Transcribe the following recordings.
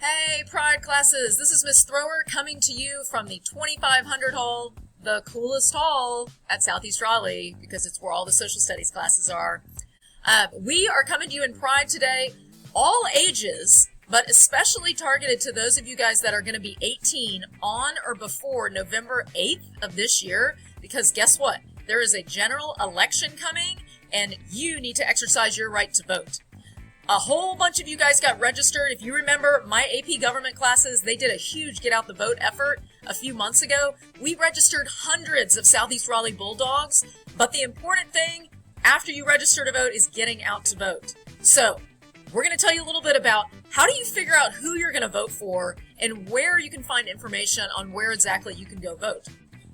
Hey, Pride classes, this is Miss Thrower coming to you from the 2500 hall, the coolest hall at Southeast Raleigh, because it's where all the social studies classes are. We are coming to you in Pride today, all ages, but especially targeted to those of you guys that are going to be 18 on or before November 8th of this year, because guess what? There is a general election coming, and you need to exercise your right to vote. A whole bunch of you guys got registered. If you remember my AP government classes, they did a huge get out the vote effort a few months ago. We registered hundreds of Southeast Raleigh Bulldogs, but the important thing after you register to vote is getting out to vote. So we're going to tell you a little bit about how do you figure out who you're going to vote for and where you can find information on where exactly you can go vote.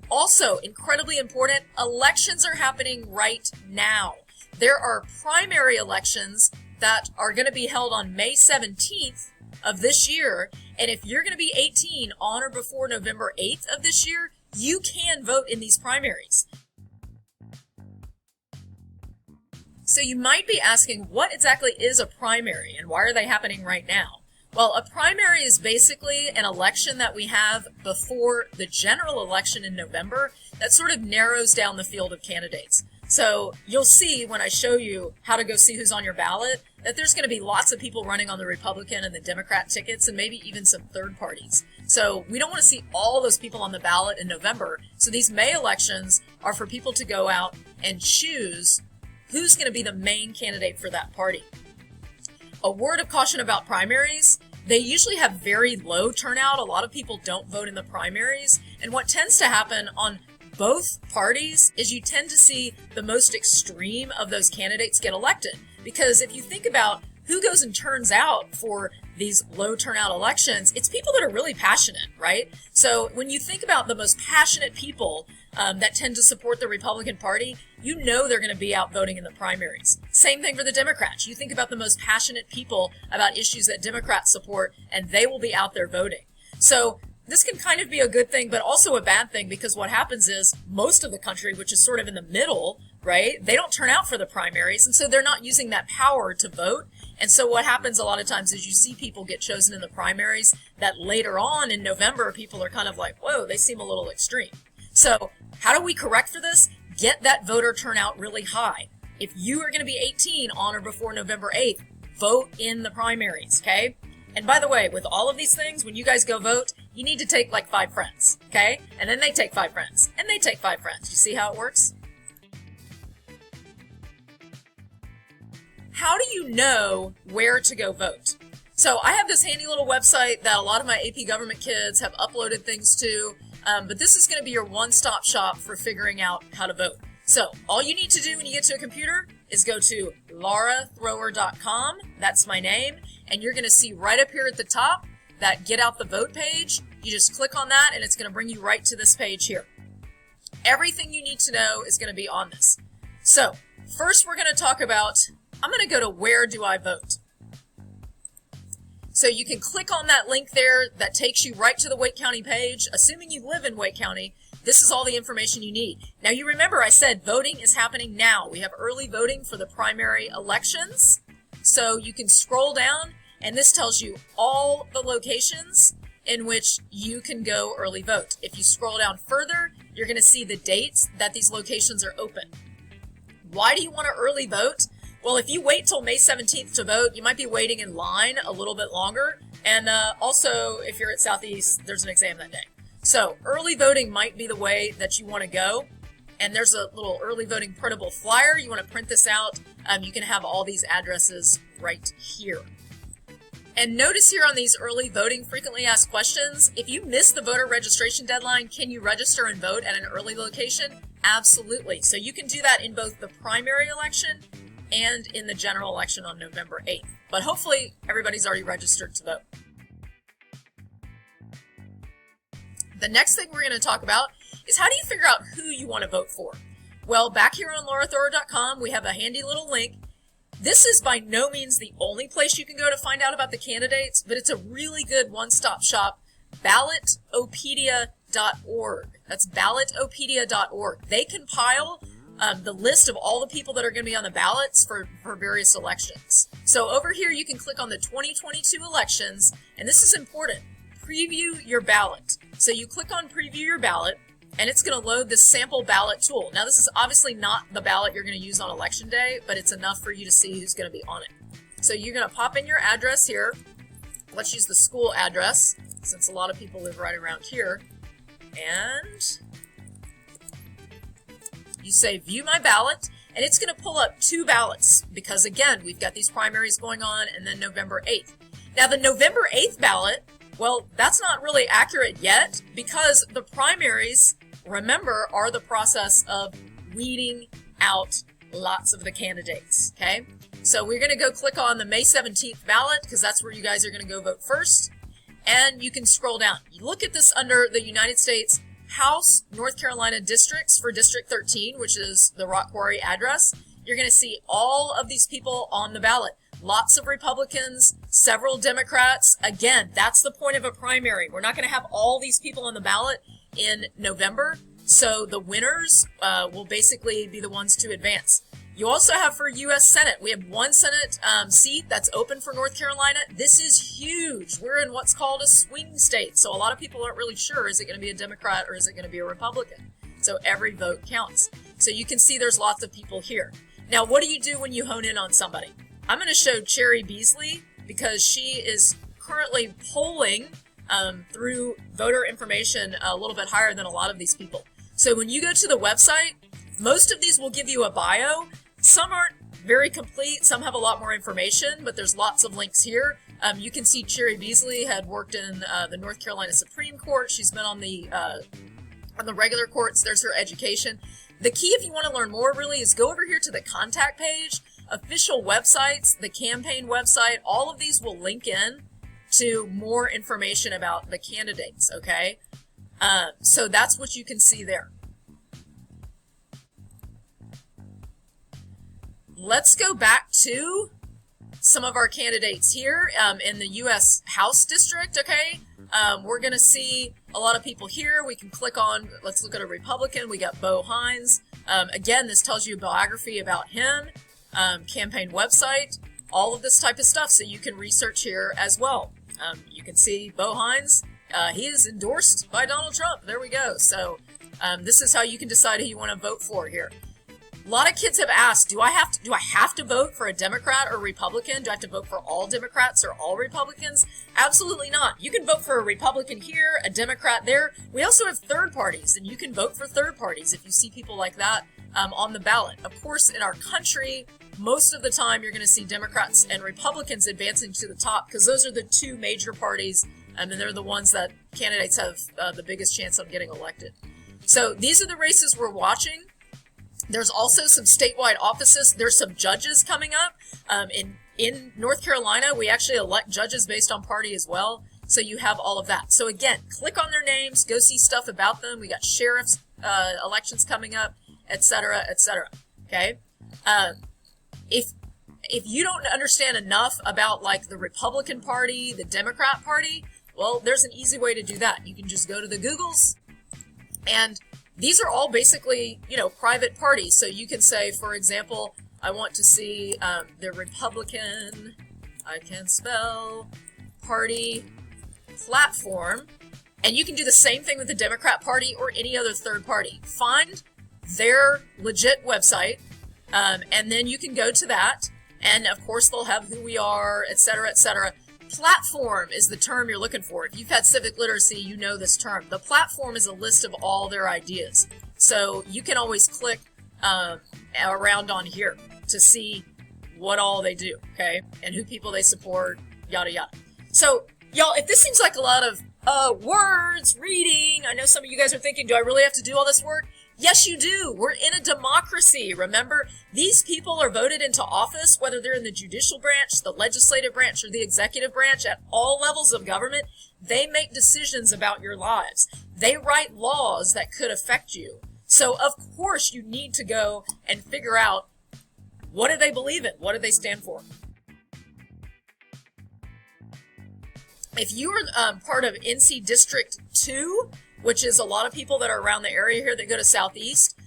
Also, incredibly important, elections are happening right now. There are primary elections that are going to be held on May 17th of this year. And if you're going to be 18 on or before November 8th of this year, you can vote in these primaries. So you might be asking, what exactly is a primary and why are they happening right now? Well, a primary is basically an election that we have before the general election in November that sort of narrows down the field of candidates. So you'll see when I show you how to go see who's on your ballot that there's going to be lots of people running on the Republican and the Democrat tickets and maybe even some third parties. So we don't want to see all those people on the ballot in November. So these May elections are for people to go out and choose who's going to be the main candidate for that party. A word of caution about primaries. They usually have very low turnout. A lot of people don't vote in the primaries. And what tends to happen on both parties is you tend to see the most extreme of those candidates get elected. Because if you think about who goes and turns out for these low turnout elections, it's people that are really passionate, right? So when you think about the most passionate people that tend to support the Republican Party, you know they're going to be out voting in the primaries. Same thing for the Democrats. You think about the most passionate people about issues that Democrats support, and they will be out there voting. So this can kind of be a good thing, but also a bad thing, because what happens is most of the country, which is sort of in the middle, right, they don't turn out for the primaries, and so they're not using that power to vote. And so what happens a lot of times is you see people get chosen in the primaries that later on in November, people are kind of like, whoa, they seem a little extreme. So how do we correct for this? Get that voter turnout really high. If you are going to be 18 on or before November 8th, vote in the primaries, okay? And by the way, with all of these things, when you guys go vote, you need to take like 5 friends, okay? And then they take 5 friends, and they take 5 friends. You see how it works? How do you know where to go vote? So I have this handy little website that a lot of my AP government kids have uploaded things to, but this is going to be your one-stop shop for figuring out how to vote. So all you need to do when you get to a computer is go to laurathrower.com, that's my name, and you're going to see right up here at the top that Get Out the Vote page. You just click on that and it's going to bring you right to this page here. Everything you need to know is going to be on this. So first we're going to talk about, I'm going to go to Where Do I Vote? So you can click on that link there that takes you right to the Wake County page. Assuming you live in Wake County, this is all the information you need. Now you remember I said voting is happening now. We have early voting for the primary elections. So you can scroll down and this tells you all the locations in which you can go early vote. If you scroll down further, you're going to see the dates that these locations are open. Why do you want to early vote? Well, if you wait till May 17th to vote, you might be waiting in line a little bit longer. And also, if you're at Southeast, there's an exam that day. So early voting might be the way that you want to go. And there's a little early voting printable flyer. You want to print this out. You can have all these addresses right here. And notice here on these early voting frequently asked questions, if you miss the voter registration deadline, can you register and vote at an early location? Absolutely. So you can do that in both the primary election and in the general election on November 8th. But hopefully everybody's already registered to vote. The next thing we're going to talk about is how do you figure out who you want to vote for? Well, back here on laurathrower.com, we have a handy little link. This is by no means the only place you can go to find out about the candidates, but it's a really good one-stop shop, ballotopedia.org. That's ballotopedia.org. They compile the list of all the people that are going to be on the ballots for various elections. So over here, you can click on the 2022 elections, and this is important. Preview your ballot. So you click on preview your ballot, and it's going to load this sample ballot tool. Now, this is obviously not the ballot you're going to use on election day, but it's enough for you to see who's going to be on it. So you're going to pop in your address here. Let's use the school address, since a lot of people live right around here. And you say view my ballot, and it's going to pull up 2 ballots because, again, we've got these primaries going on, and then November 8th. Now, the November 8th ballot, well, that's not really accurate yet because the primaries, remember, are the process of weeding out lots of the candidates, okay? So we're going to go click on the May 17th ballot because that's where you guys are going to go vote first. And you can scroll down. You look at this under the United States House North Carolina districts for District 13, which is the Rock Quarry address. You're going to see all of these people on the ballot. Lots of Republicans, several Democrats. Again, that's the point of a primary. We're not going to have all these people on the ballot in November. So the winners will basically be the ones to advance. You also have for U.S. Senate, we have 1 Senate seat that's open for North Carolina. This is huge. We're in what's called a swing state. So a lot of people aren't really sure, is it going to be a Democrat or is it going to be a Republican? So every vote counts. So you can see there's lots of people here. Now, what do you do when you hone in on somebody? I'm going to show Cherry Beasley because she is currently polling through voter information a little bit higher than a lot of these people. So when you go to the website, most of these will give you a bio. Some aren't very complete. Some have a lot more information, but there's lots of links here. You can see Cherry Beasley had worked in the North Carolina Supreme Court. She's been on the regular courts. There's her education. The key, if you want to learn more, really, is go over here to the contact page, official websites, the campaign website. All of these will link in to more information about the candidates, okay? So that's what you can see there. Let's go back to some of our candidates here in the U.S. House District, okay? We're going to see a lot of people here. We can click on, let's look at a Republican. We got Bo Hines. Again, this tells you a biography about him, campaign website, all of this type of stuff, so you can research here as well. You can see Bo Hines. He is endorsed by Donald Trump. There we go. So this is how you can decide who you want to vote for here. A lot of kids have asked, do I have to vote for a Democrat or Republican? Do I have to vote for all Democrats or all Republicans? Absolutely not. You can vote for a Republican here, a Democrat there. We also have third parties, and you can vote for third parties if you see people like that on the ballot. Of course, in our country, most of the time you're going to see Democrats and Republicans advancing to the top because those are the 2 major parties, and they're the ones that candidates have the biggest chance of getting elected. So these are the races we're watching. There's also some statewide offices. There's some judges coming up. In North Carolina, we actually elect judges based on party as well. So you have all of that. So again, click on their names, go see stuff about them. We got sheriff's elections coming up, etc., etc. Okay? If you don't understand enough about like the Republican Party, the Democrat Party, well, there's an easy way to do that. You can just go to the Googles, and these are all basically, private parties. So you can say, for example, I want to see the Republican, I can spell, party platform. And you can do the same thing with the Democrat Party or any other third party. Find their legit website, and then you can go to that. And, of course, they'll have who we are, et cetera, et cetera. Platform is the term you're looking for. If you've had civic literacy, you know this term. The platform is a list of all their ideas. So you can always click around on here to see what all they do, okay? And who people they support, yada, yada. So, y'all, if this seems like a lot of words, reading, I know some of you guys are thinking, do I really have to do all this work? Yes, you do. We're in a democracy. Remember, these people are voted into office, whether they're in the judicial branch, the legislative branch, or the executive branch, at all levels of government. They make decisions about your lives. They write laws that could affect you. So, of course, you need to go and figure out, what do they believe in? What do they stand for? If you are part of NC District 2, which is a lot of people that are around the area here that go to Southeast,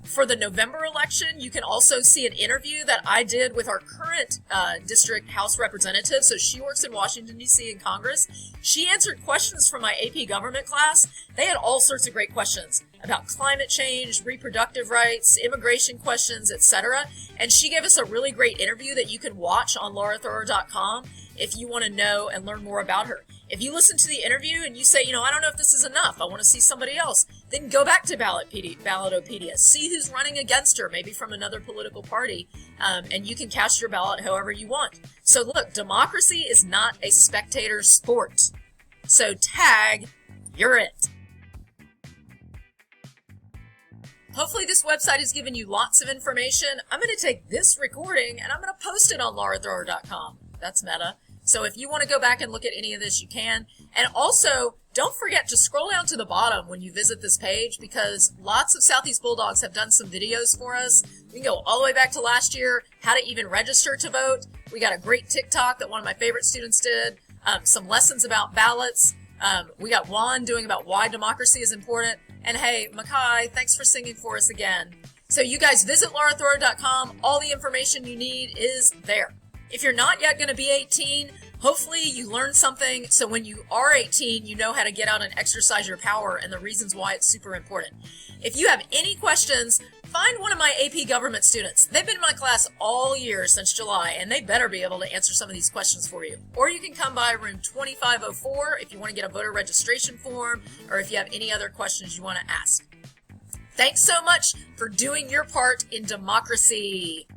For the November election, you can also see an interview that I did with our current district House representative. So she works in Washington, D.C. in Congress. She answered questions from my AP government class. They had all sorts of great questions about climate change, reproductive rights, immigration questions, etc. And she gave us a really great interview that you can watch on laurathoreau.com if you want to know and learn more about her. If you listen to the interview and you say, I don't know if this is enough, I want to see somebody else, then go back to Ballotopedia, see who's running against her, maybe from another political party, and you can cast your ballot however you want. So look, democracy is not a spectator sport. So tag, you're it. Hopefully this website has given you lots of information. I'm going to take this recording and I'm going to post it on laurathoreau.com. That's meta. So if you want to go back and look at any of this, you can. And also, don't forget to scroll down to the bottom when you visit this page, because lots of Southeast Bulldogs have done some videos for us. We can go all the way back to last year, how to even register to vote. We got a great TikTok that one of my favorite students did, some lessons about ballots. We got Juan doing about why democracy is important. And hey, Makai, thanks for singing for us again. So you guys visit laurathoreau.com. All the information you need is there. If you're not yet going to be 18, hopefully you learned something so when you are 18, you know how to get out and exercise your power and the reasons why it's super important. If you have any questions, find one of my AP government students. They've been in my class all year since July, and they better be able to answer some of these questions for you. Or you can come by room 2504 if you want to get a voter registration form, or if you have any other questions you want to ask. Thanks so much for doing your part in democracy.